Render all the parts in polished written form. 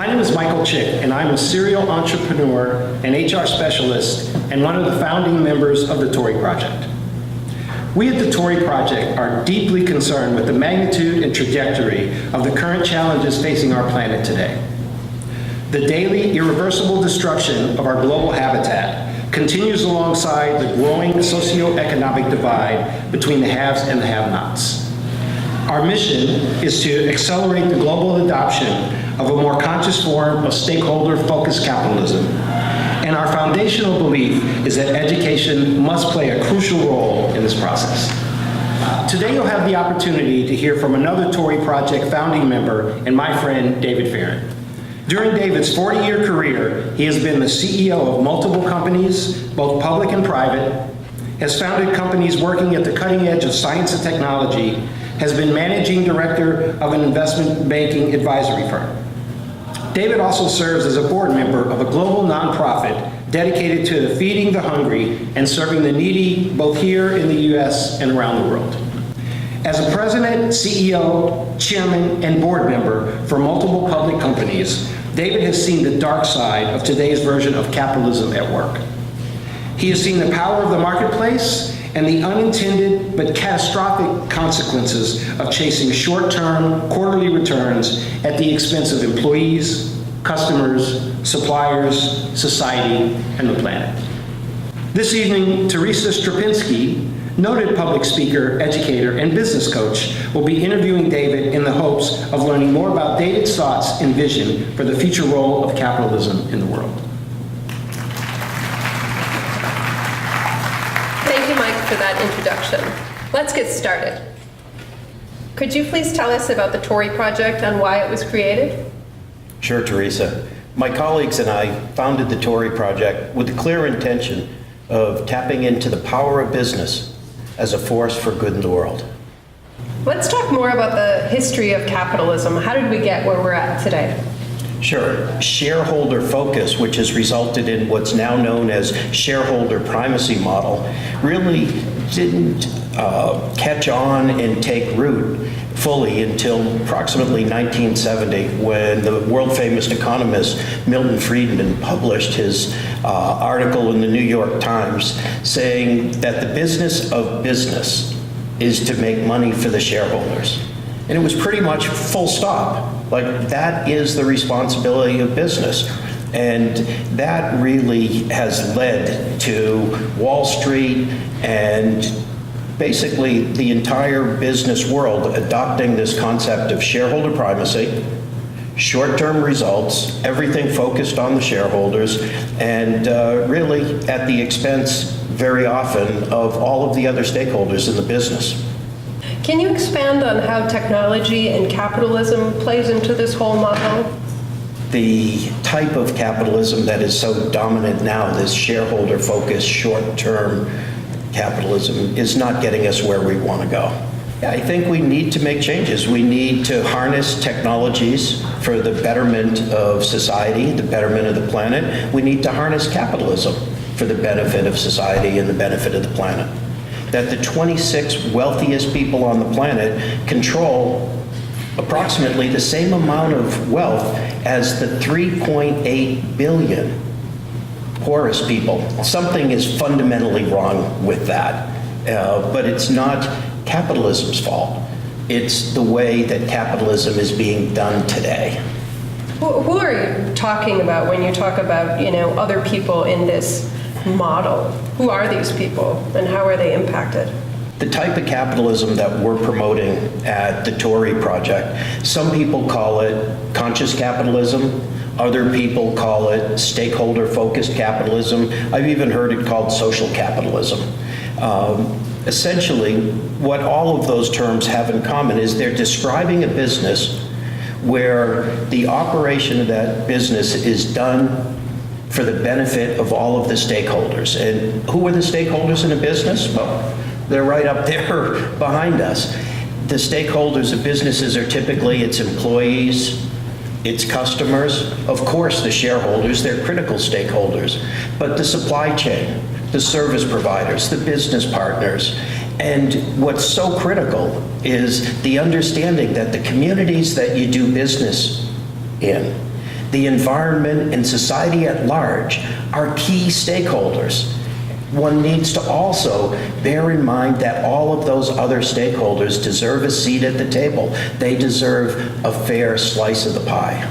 My name is Michal Chick, and I'm a serial entrepreneur and HR specialist and one of the founding members of the Torrey Project. We at the Torrey Project are deeply concerned with the magnitude and trajectory of the current challenges facing our planet today. The daily, irreversible destruction of our global habitat continues alongside the growing socioeconomic divide between the haves and the have-nots. Our mission is to accelerate the global adoption of a more conscious form of stakeholder-focused capitalism. And our foundational belief is that education must play a crucial role in this process. Today you'll have the opportunity to hear from another Torrey Project founding member and my friend, David Ferran. During David's 40-year career, he has been the CEO of multiple companies, both public and private, has founded companies working at the cutting edge of science and technology, has been managing director of an investment banking advisory firm. David also serves as a board member of a global nonprofit dedicated to feeding the hungry and serving the needy both here in the US and around the world. As a president, CEO, chairman, and board member for multiple public companies, David has seen the dark side of today's version of capitalism at work. He has seen the power of the marketplace and the unintended but catastrophic consequences of chasing short-term, quarterly returns at the expense of employees, customers, suppliers, society, and the planet. This evening, Teresa Strapinski, noted public speaker, educator, and business coach, will be interviewing David in the hopes of learning more about David's thoughts and vision for the future role of capitalism in the world. Thank you, Mike, for that introduction. Let's get started. Could you please tell us about the Torrey Project and why it was created? Sure, Teresa. My colleagues and I founded the Torrey Project with the clear intention of tapping into the power of business as a force for good in the world. Let's talk more about the history of capitalism. How did we get where we're at today? Sure. Shareholder focus, which has resulted in what's now known as shareholder primacy model, really didn't catch on and take root fully until approximately 1970, when the world-famous economist Milton Friedman published his article in the New York Times saying that the business of business is to make money for the shareholders. And it was pretty much full stop. Like, that is the responsibility of business. And that really has led to Wall Street and basically the entire business world adopting this concept of shareholder primacy, short-term results, everything focused on the shareholders, and really at the expense very often of all of the other stakeholders in the business. Can you expand on how technology and capitalism plays into this whole model? The type of capitalism that is so dominant now, this shareholder-focused, short-term capitalism, is not getting us where we want to go. I think we need to make changes. We need to harness technologies for the betterment of society, the betterment of the planet. We need to harness capitalism for the benefit of society and the benefit of the planet. That the 26 wealthiest people on the planet control approximately the same amount of wealth as the 3.8 billion poorest people. Something is fundamentally wrong with that, but it's not capitalism's fault. It's the way that capitalism is being done today. Who are you talking about when you talk about, other people in this model? Who are these people and how are they impacted? The type of capitalism that we're promoting at the Torrey Project, some people call it conscious capitalism, other people call it stakeholder-focused capitalism. I've even heard it called social capitalism. Essentially, what all of those terms have in common is they're describing a business where the operation of that business is done for the benefit of all of the stakeholders. And who are the stakeholders in a business? Well, they're right up there behind us. The stakeholders of businesses are typically its employees, its customers, of course the shareholders, they're critical stakeholders, but the supply chain, the service providers, the business partners. And what's so critical is the understanding that the communities that you do business in, the environment, and society at large are key stakeholders. One needs to also bear in mind that all of those other stakeholders deserve a seat at the table. They deserve a fair slice of the pie.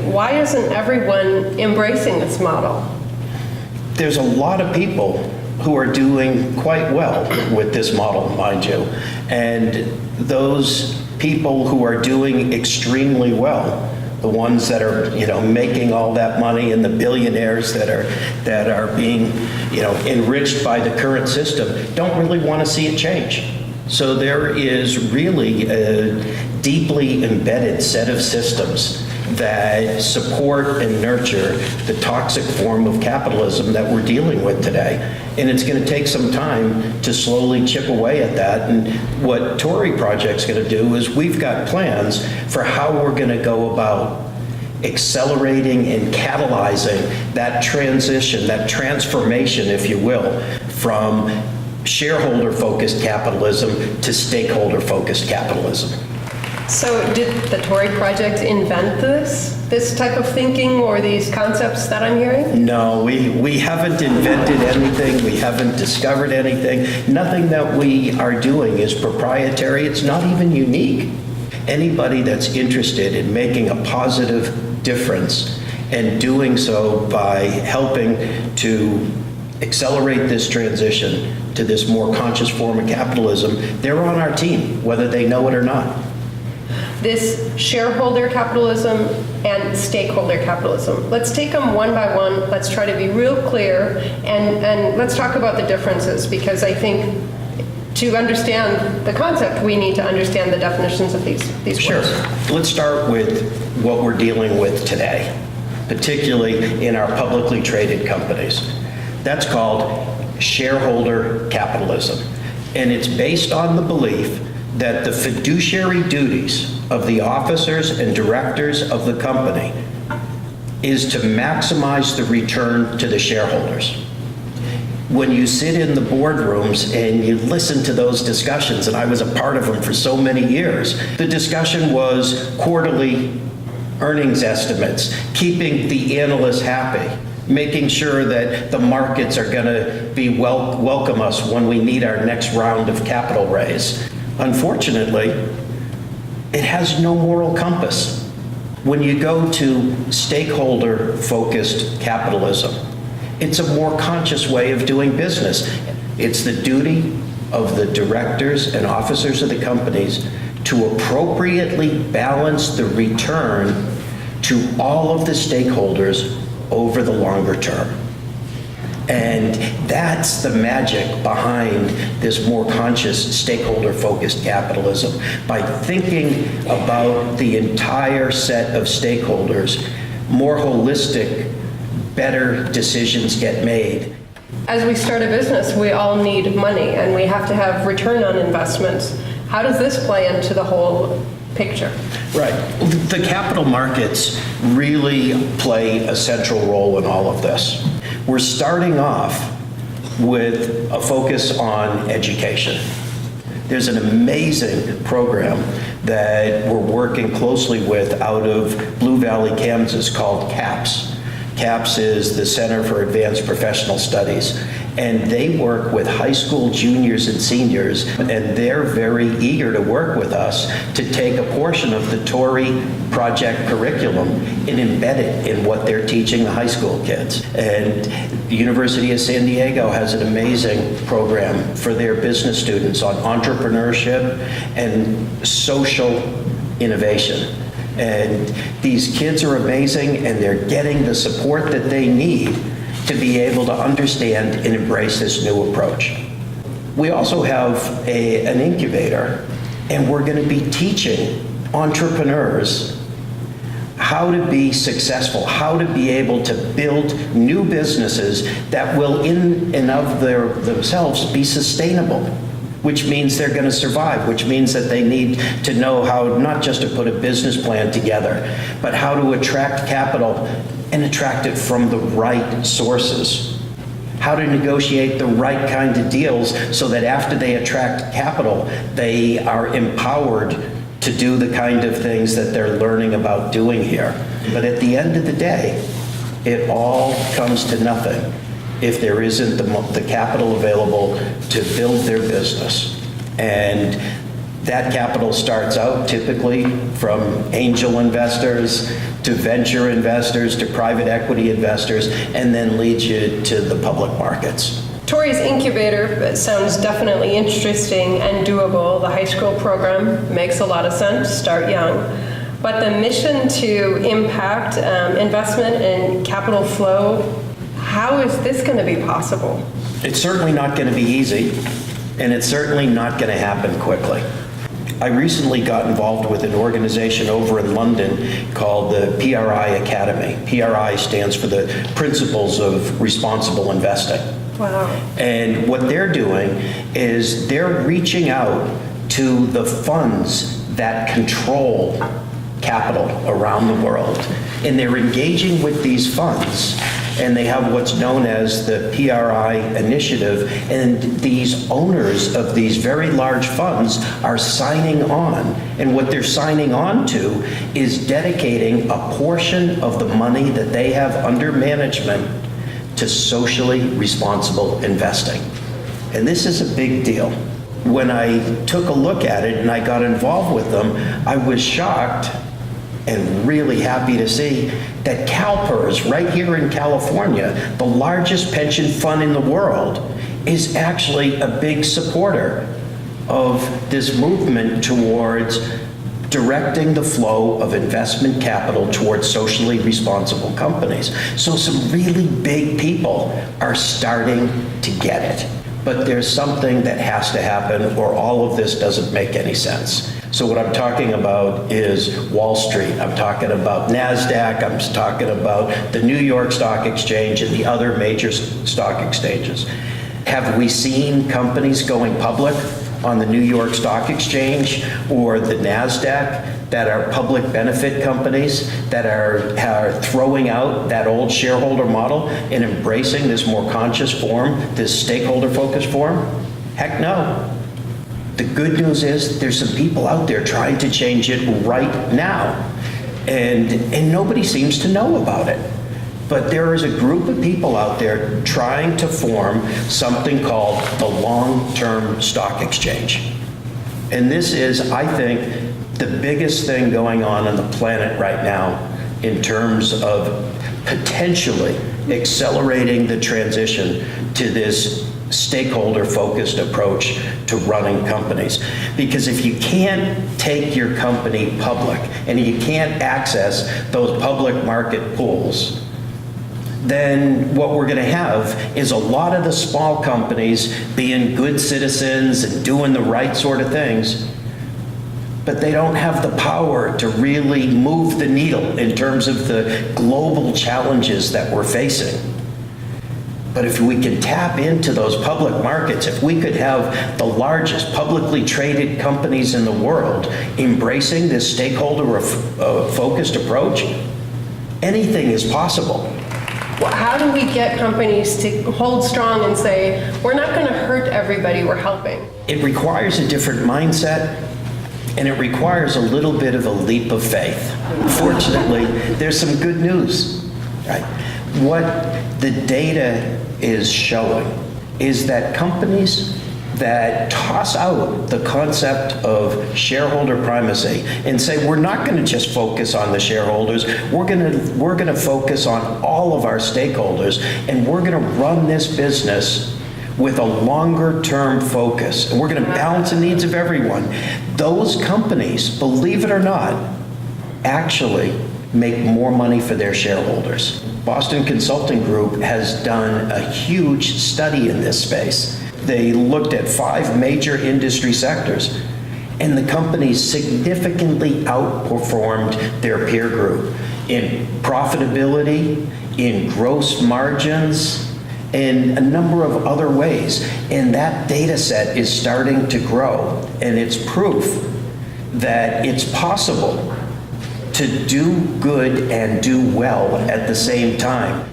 Why isn't everyone embracing this model? There's a lot of people who are doing quite well with this model, mind you. And those people who are doing extremely well, the ones that are, making all that money, and the billionaires that are being, enriched by the current system, don't really want to see it change. So there is really a deeply embedded set of systems that support and nurture the toxic form of capitalism that we're dealing with today. And it's going to take some time to slowly chip away at that. And what Torrey Project's going to do is we've got plans for how we're going to go about accelerating and catalyzing that transition, that transformation, if you will, from shareholder-focused capitalism to stakeholder-focused capitalism. So did the Torrey Project invent this type of thinking or these concepts that I'm hearing? No, we haven't invented anything. We haven't discovered anything. Nothing that we are doing is proprietary. It's not even unique. Anybody that's interested in making a positive difference and doing so by helping to accelerate this transition to this more conscious form of capitalism, they're on our team, whether they know it or not. This shareholder capitalism and stakeholder capitalism. Let's take them one by one. Let's try to be real clear, and let's talk about the differences, because I think to understand the concept, we need to understand the definitions of these Sure. words. Let's start with what we're dealing with today, particularly in our publicly traded companies. That's called shareholder capitalism, and it's based on the belief that the fiduciary duties of the officers and directors of the company is to maximize the return to the shareholders. When you sit in the boardrooms and you listen to those discussions, and I was a part of them for so many years, the discussion was quarterly earnings estimates, keeping the analysts happy, making sure that the markets are going to be welcome us when we need our next round of capital raise. Unfortunately, it has no moral compass. When you go to stakeholder-focused capitalism, it's a more conscious way of doing business. It's the duty of the directors and officers of the companies to appropriately balance the return to all of the stakeholders over the longer term. And that's the magic behind this more conscious stakeholder-focused capitalism. By thinking about the entire set of stakeholders, more holistic, better decisions get made. As we start a business, we all need money, and we have to have return on investments. How does this play into the whole picture? Right. The capital markets really play a central role in all of this. We're starting off with a focus on education. There's an amazing program that we're working closely with out of Blue Valley, Kansas, called CAPS. CAPS is the Center for Advanced Professional Studies, and they work with high school juniors and seniors, and they're very eager to work with us to take a portion of the Torrey Project curriculum and embed it in what they're teaching the high school kids. And the University of San Diego has an amazing program for their business students on entrepreneurship and social innovation. And these kids are amazing, and they're getting the support that they need to be able to understand and embrace this new approach. We also have an incubator, and we're going to be teaching entrepreneurs how to be successful, how to be able to build new businesses that will in and of themselves be sustainable, which means they're going to survive, which means that they need to know how not just to put a business plan together, but how to attract capital and attract it from the right sources. How to negotiate the right kind of deals so that after they attract capital, they are empowered to do the kind of things that they're learning about doing here. But at the end of the day, it all comes to nothing if there isn't the capital available to build their business. And that capital starts out typically from angel investors to venture investors to private equity investors, and then leads you to the public markets. Torrey's incubator sounds definitely interesting and doable. The high school program makes a lot of sense, start young. But the mission to impact investment and capital flow, how is this going to be possible? It's certainly not going to be easy, and it's certainly not going to happen quickly. I recently got involved with an organization over in London called the PRI Academy. PRI stands for the Principles of Responsible Investing. Wow. And what they're doing is they're reaching out to the funds that control capital around the world. And they're engaging with these funds, and they have what's known as the PRI initiative, and these owners of these very large funds are signing on. And what they're signing on to is dedicating a portion of the money that they have under management to socially responsible investing. And this is a big deal. When I took a look at it and I got involved with them, I was shocked and really happy to see that CalPERS, right here in California, the largest pension fund in the world, is actually a big supporter of this movement towards directing the flow of investment capital towards socially responsible companies. So some really big people are starting to get it. But there's something that has to happen, or all of this doesn't make any sense. So what I'm talking about is Wall Street. I'm talking about NASDAQ. I'm talking about the New York Stock Exchange and the other major stock exchanges. Have we seen companies going public on the New York Stock Exchange or the NASDAQ that are public benefit companies that are throwing out that old shareholder model and embracing this more conscious form, this stakeholder-focused form? Heck no. The good news is there's some people out there trying to change it right now, and nobody seems to know about it. But there is a group of people out there trying to form something called the long-term stock exchange. And this is, I think, the biggest thing going on the planet right now in terms of potentially accelerating the transition to this stakeholder-focused approach to running companies. Because if you can't take your company public and you can't access those public market pools, then what we're going to have is a lot of the small companies being good citizens and doing the right sort of things, but they don't have the power to really move the needle in terms of the global challenges that we're facing. But if we can tap into those public markets, if we could have the largest publicly traded companies in the world embracing this stakeholder-focused approach, anything is possible. Well, how do we get companies to hold strong and say, we're not going to hurt everybody, we're helping? It requires a different mindset, and it requires a little bit of a leap of faith. Fortunately, there's some good news, right? What the data is showing is that companies that toss out the concept of shareholder primacy and say, we're not going to just focus on the shareholders, we're going to focus on all of our stakeholders, and we're going to run this business with a longer term focus, and we're going to balance the needs of everyone. Those companies, believe it or not, actually make more money for their shareholders. Boston Consulting Group has done a huge study in this space. They looked at 5 major industry sectors, and the companies significantly outperformed their peer group in profitability, in gross margins, and a number of other ways. And that data set is starting to grow, and it's proof that it's possible to do good and do well at the same time.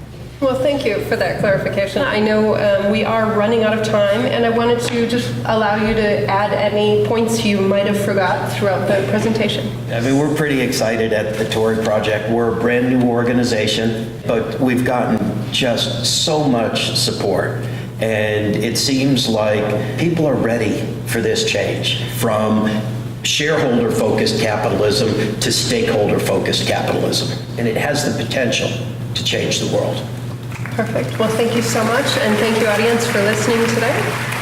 Well, thank you for that clarification. I know we are running out of time, and I wanted to just allow you to add any points you might have forgot throughout the presentation. I mean, we're pretty excited at the Torrey project. We're a brand new organization, but we've gotten just so much support. And it seems like people are ready for this change, from shareholder-focused capitalism to stakeholder-focused capitalism. And it has the potential to change the world. Perfect. Well, thank you so much, and thank you, audience, for listening today.